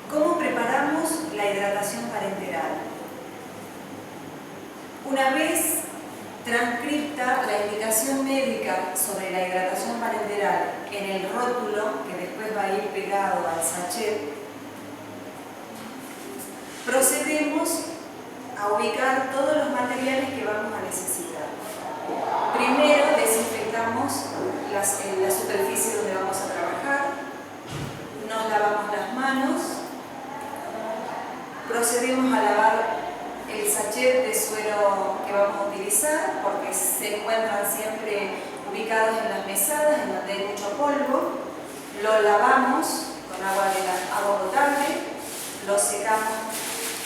¿Cómo preparamos la hidratación parenteral? Una vez transcripta la indicación médica sobre la hidratación parenteral en el rótulo, que después va a ir pegado al sachet, procedemos a ubicar todos los materiales que vamos a necesitar. Primero desinfectamos la superficie donde vamos a trabajar, nos lavamos las manos, procedemos a lavar el sachet de suero que vamos a utilizar, porque se encuentran siempre ubicados en las mesadas, en donde hay mucho polvo. Lo lavamos con agua potable, lo secamos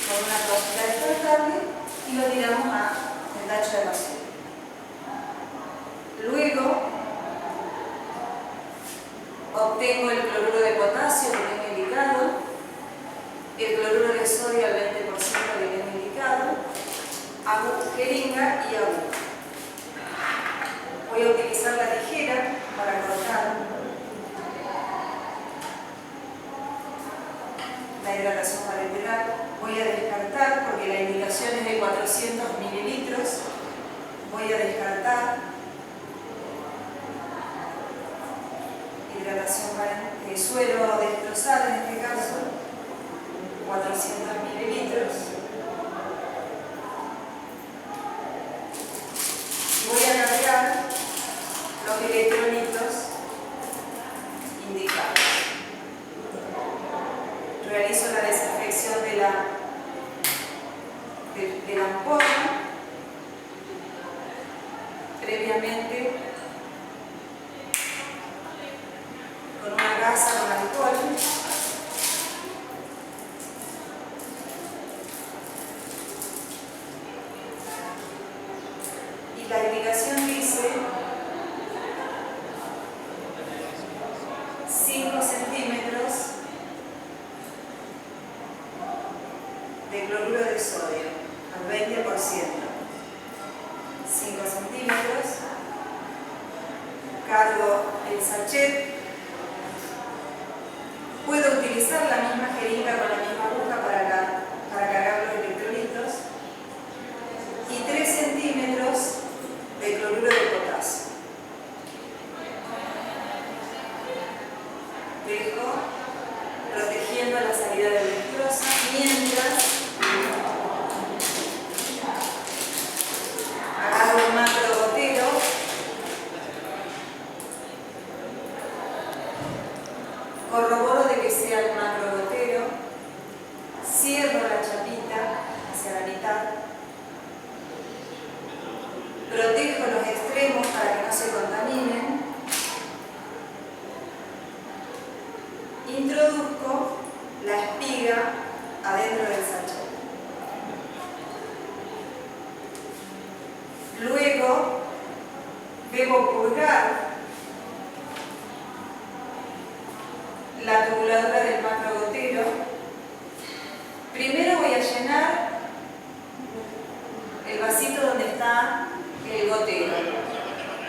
con una toallita descartable y lo tiramos al tacho de basura. Luego obtengo el cloruro de potasio que tengo indicado, el cloruro de sodio al 20% que tengo indicado, jeringa y aguja. Voy a utilizar la tijera para cortar la hidratación parenteral. Voy a descartar, porque la indicación es de 400 mililitros, voy a descartar hidratación parenteral, suero destrozado en este caso, 400 mililitros. Voy a cargar los electrolitos indicados. Realizo la desinfección de la ampolla previamente con una gasa con alcohol. Y la indicación dice 5 centímetros de cloruro de sodio al 20%. 5 centímetros. Cargo el sachet. Puedo utilizar la misma jeringa con la misma aguja para cargar los electrolitos. Y 3 centímetros de cloruro de potasio. Dejo protegiendo la salida de electrosa mientras agarro un macro gotero corroboro de que sea el macro gotero, cierro la chapita hacia la mitad, protejo los extremos para que no se contaminen, introduzco la espiga adentro del sachet. Luego debo purgar la tubuladura del macrogotero. Primero voy a llenar el vasito donde está el gotero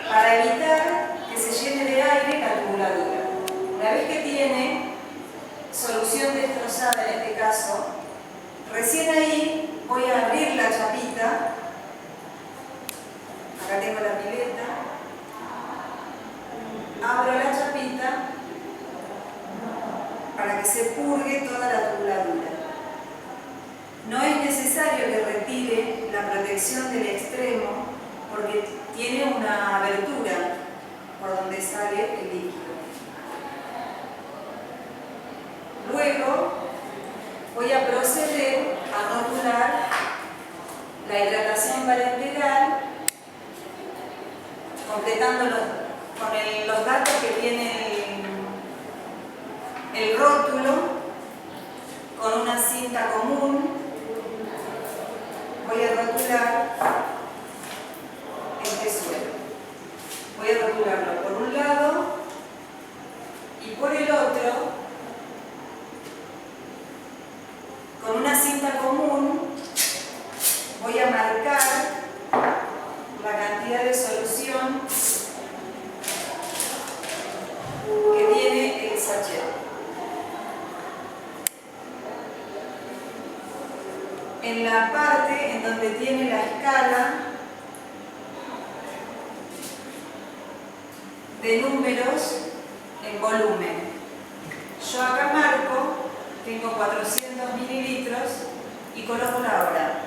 para evitar que se llene de aire la tubuladura. Una vez que tiene solución destrozada en este caso, recién ahí voy a abrir la chapita. Acá tengo la pileta. Abro la chapita para que se purgue toda la tubuladura. No es necesario que retire la protección del extremo porque tiene una abertura por donde sale el líquido. Luego voy a proceder a rotular la hidratación parenteral completando con los datos que tiene el rótulo, con una cinta común. Voy a rotular este suelo. Voy a rotularlo por un lado y por el otro con una cinta común. Voy a marcar la cantidad de solución que tiene el sachet. en la parte en donde tiene la escala de números en volumen. Yo acá marco, tengo 400 mililitros y coloco la hora.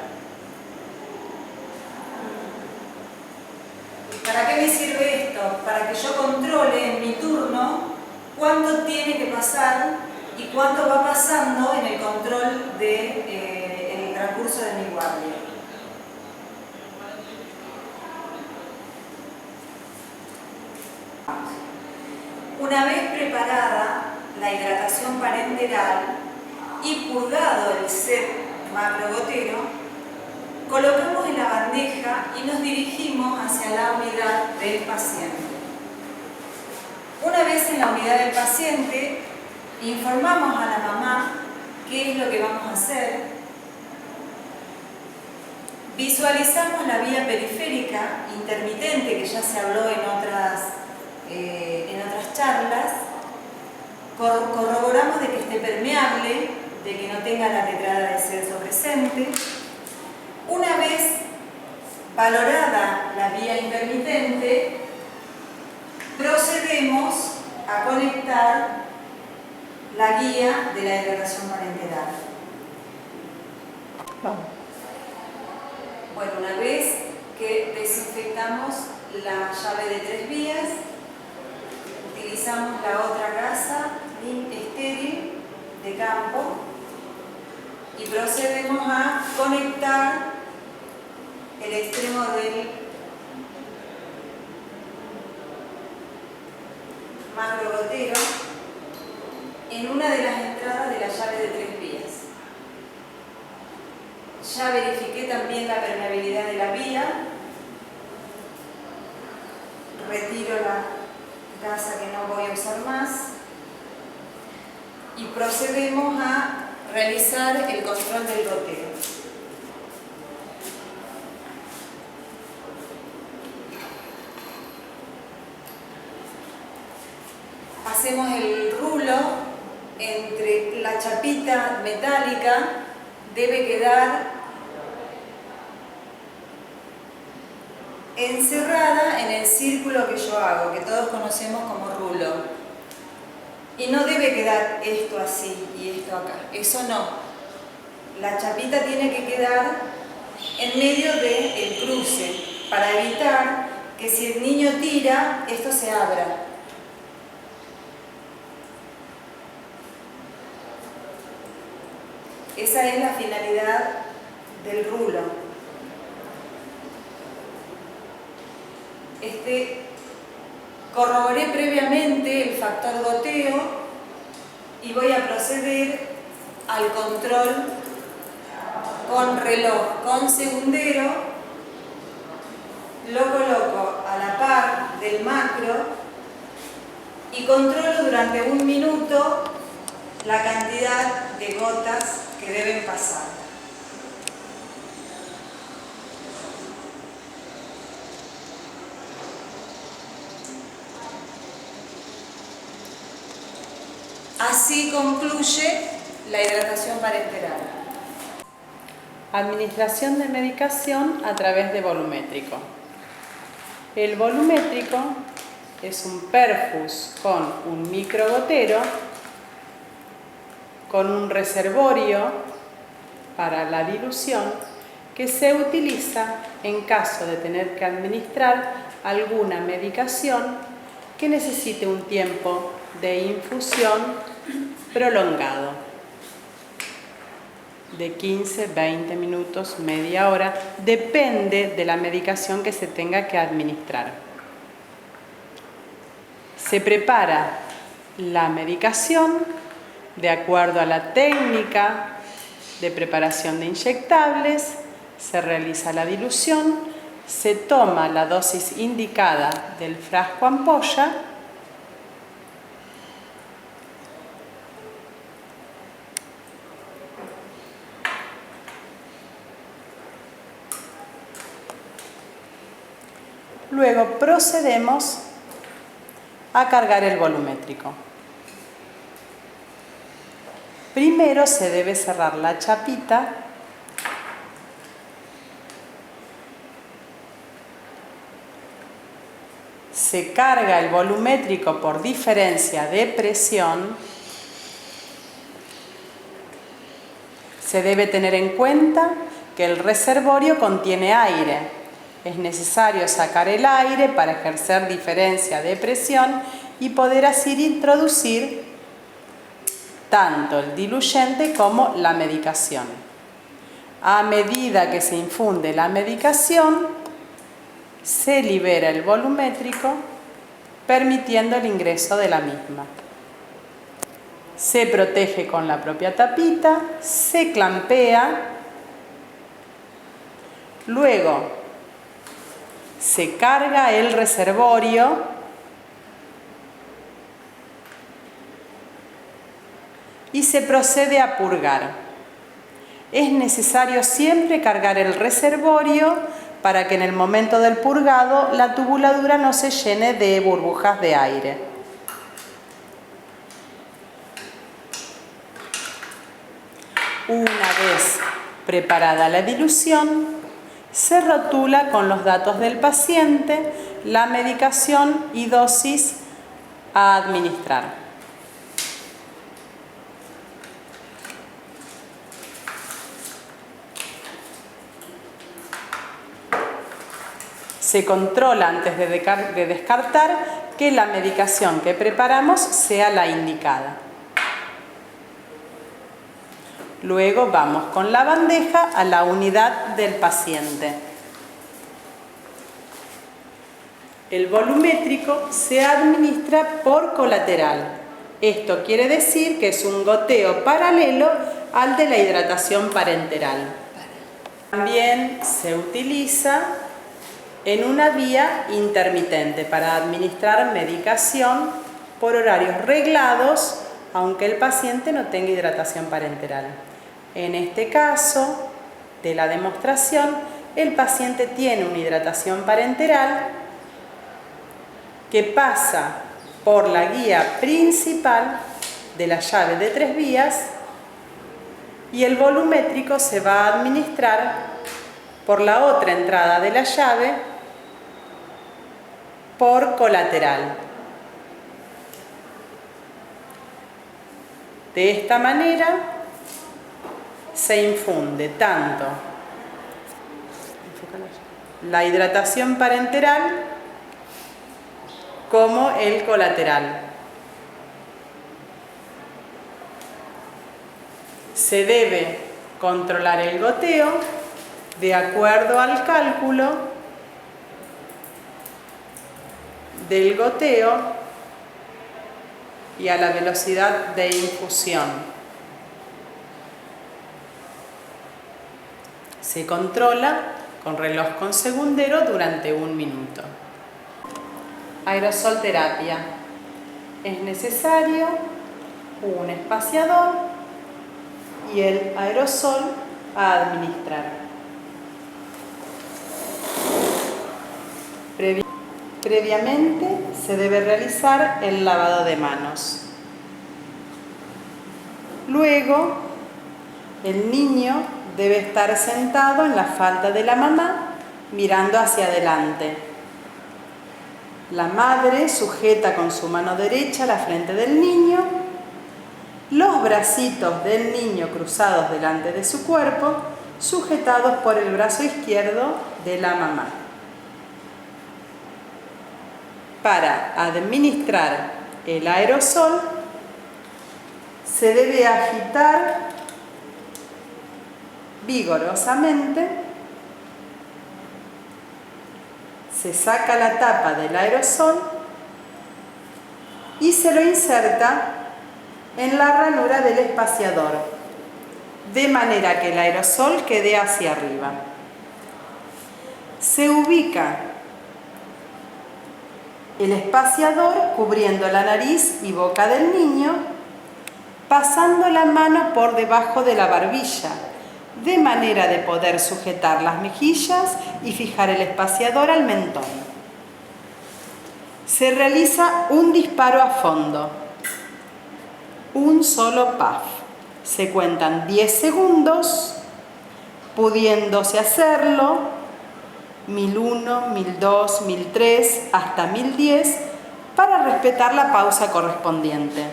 ¿Para qué me sirve esto? Para que yo controle en mi turno cuánto tiene que pasar y cuánto va pasando en el control del transcurso de mi guardia. Una vez preparada la hidratación parenteral y purgado el set macrogotero, colocamos en la bandeja y nos dirigimos hacia la unidad del paciente. Una vez en la unidad del paciente, informamos a la mamá qué es lo que vamos a hacer, visualizamos la vía periférica intermitente que ya se habló en otras charlas, corroboramos de que esté permeable, de que no tenga la tetrada de Celso presente. Una vez valorada la vía intermitente, procedemos a conectar la guía de la hidratación parenteral. Bueno, una vez que desinfectamos la llave de 3 vías, utilizamos la otra gasa estéril de campo y procedemos a conectar el extremo del macrogotero en una de las entradas de la llave de 3 vías. Ya verifiqué también la permeabilidad de la vía. Retiro la gasa que no voy a usar más y procedemos a realizar el control del goteo. Hacemos el rulo entre la chapita metálica, debe quedar encerrada en el círculo que yo hago, que todos conocemos como rulo. Y no debe quedar esto así y esto acá, eso no. La chapita tiene que quedar en medio del cruce, para evitar que si el niño tira, esto se abra. Esa es la finalidad del rulo. Corroboré previamente el factor goteo y voy a proceder al control con reloj, con segundero. Lo coloco a la par del macro y controlo durante 1 minuto la cantidad de gotas que deben pasar. Así concluye la hidratación parenteral. Administración de medicación a través de volumétrico. El volumétrico es un perfus con un microgotero, con un reservorio para la dilución que se utiliza en caso de tener que administrar alguna medicación que necesite un tiempo de infusión prolongado, de 15, 20 minutos, media hora, depende de la medicación que se tenga que administrar. Se prepara la medicación de acuerdo a la técnica de preparación de inyectables, se realiza la dilución, se toma la dosis indicada del frasco ampolla Luego procedemos a cargar el volumétrico. Primero se debe cerrar la chapita se carga el volumétrico por diferencia de presión, se debe tener en cuenta que el reservorio contiene aire. Es necesario sacar el aire para ejercer diferencia de presión y poder así introducir tanto el diluyente como la medicación. A medida que se infunde la medicación, se libera el volumétrico, permitiendo el ingreso de la misma. Se protege con la propia tapita, se clampea, luego se carga el reservorio y se procede a purgar. Es necesario siempre cargar el reservorio para que en el momento del purgado la tubuladura no se llene de burbujas de aire. Una vez preparada la dilución, se rotula con los datos del paciente, la medicación y dosis a administrar. Se controla antes de descartar que la medicación que preparamos sea la indicada. Luego vamos con la bandeja a la unidad del paciente. El volumétrico se administra por colateral. Esto quiere decir que es un goteo paralelo al de la hidratación parenteral. También se utiliza en una vía intermitente para administrar medicación por horarios reglados, aunque el paciente no tenga hidratación parenteral. En este caso de la demostración, el paciente tiene una hidratación parenteral que pasa por la guía principal de la llave de 3 vías y el volumétrico se va a administrar por la otra entrada de la llave por colateral. De esta manera se infunde tanto la hidratación parenteral como el colateral. Se debe controlar el goteo de acuerdo al cálculo del goteo y a la velocidad de infusión. Se controla con reloj con segundero durante 1 minuto. Aerosol terapia. Es necesario un espaciador y el aerosol a administrar. Previamente se debe realizar el lavado de manos. Luego, el niño debe estar sentado en la falda de la mamá, mirando hacia adelante. La madre sujeta con su mano derecha la frente del niño, los bracitos del niño cruzados delante de su cuerpo, sujetados por el brazo izquierdo de la mamá. Para administrar el aerosol, se debe agitar vigorosamente, se saca la tapa del aerosol y se lo inserta en la ranura del espaciador, de manera que el aerosol quede hacia arriba. Se ubica el espaciador cubriendo la nariz y boca del niño, pasando la mano por debajo de la barbilla, de manera de poder sujetar las mejillas y fijar el espaciador al mentón. Se realiza un disparo a fondo, un solo puff. Se cuentan 10 segundos, pudiéndose hacerlo 1001, 1002, 1003 hasta 1010 para respetar la pausa correspondiente.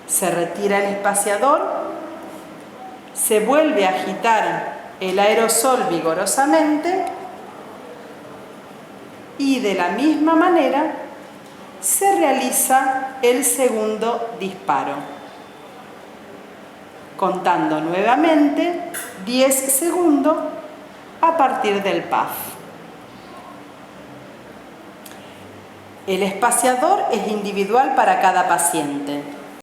Se retira el espaciador, se vuelve a agitar el aerosol vigorosamente y de la misma manera se realiza el segundo disparo, contando nuevamente 10 segundos a partir del puff. El espaciador es individual para cada paciente.